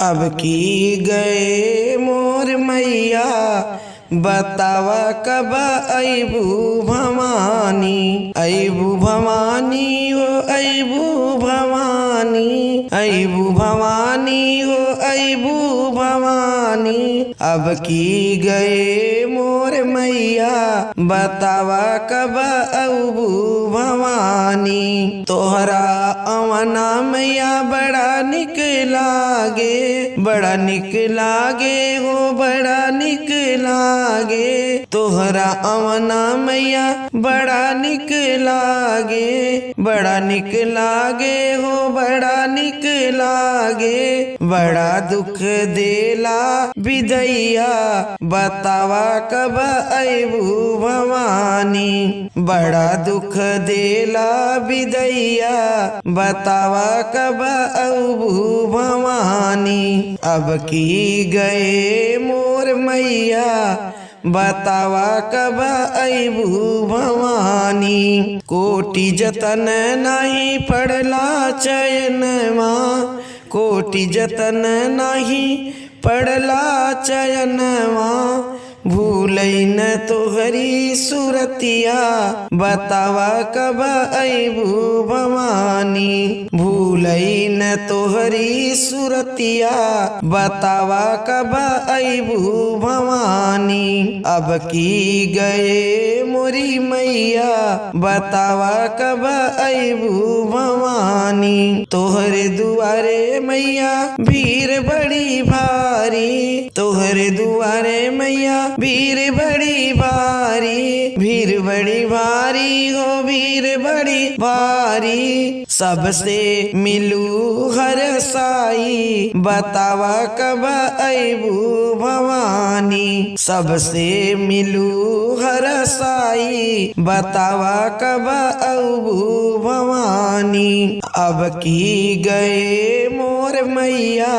अब की गए मोर मैया बतावा कब अबू भवानी। अबू भवानी हो अबू भवानी, अबू भवानी हो अबू भवानी। अब की गए मोर मैया बतावा कब अबू भवानी। तोहरा अवना मैया बड़ा निक लागे, बड़ा निक लागे हो बड़ा निक लागे। तोहरा अवना मैया बड़ा निक लागे, बड़ा निक लागे हो बड़ा निक लागे। बड़ा दुख देला विदैया बतावा कब अबू भवानी। बड़ा दुख देला विदैया बतावा कब अबू भवानी। अब की गए मोर मैया बतावा कब अबू भवानी। कोटि जतन नहीं पड़ला चयनवा, कोटि जतन नहीं पड़ला चयनवा। भूलई न तोहरी सूरतिया बतावा कब अबू भवानी। भूलई न तोहरी सूरतिया बतावा कब अबू भवानी। अब की गए मोरी मैया बतावा कब अबू भवानी। तोहरे दुआरे मैया भीड़ बड़ी भारी, तोहरे दुआरे मैया भीड़ बड़ी भारी। भीड़ बड़ी भारी हो भीड़ बड़ी भारी। सबसे मिलू हर साई बतावा कब अबू भवानी। सबसे मिलू हर साई बतावा कब अबू भवानी। अब की गए मोर मैया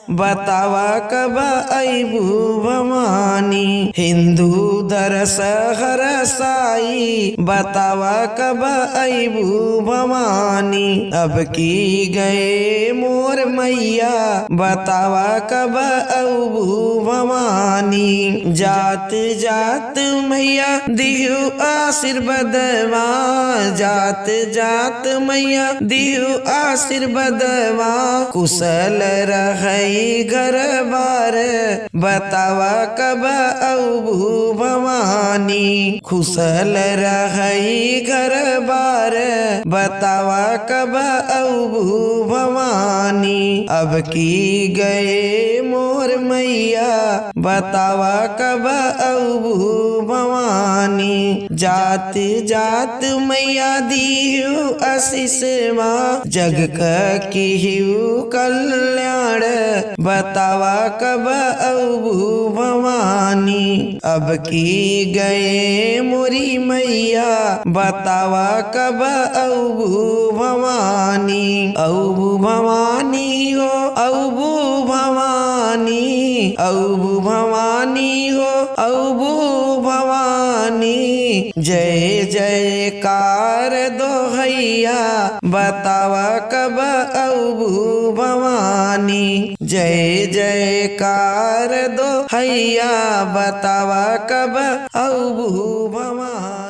बतावा कब अबू भवानी। हिंदू दरस हर साई बतावा कब अबू भवानी। अब की गए मोर मैया बतावा कब अबू भवानी। जात जात मैया दिहु आशीर्वादवा, जात जात मैया दिहु आशीर्वादवा। कुशल रहई घर बार बतावा कब अबू भवानी। खुशल रहई घर बार बतावा कब अबू भवानी। अब की गए मोर मैया बतावा कब अबू भवानी। जात जात मैया दिहु आशीषवा, जग किहु कल्याण बतावा कब अबू भवानी। अब की गए मोरी मैया बतावा कब अबू भवानी। अबू भवानी हो अबू भवानी, अबू भवानी हो अबू भवानी। जय जयकार दोहैया बतावा कब अबू भवानी। जय जयकार दोहैया बतावा कब अबू भवानी।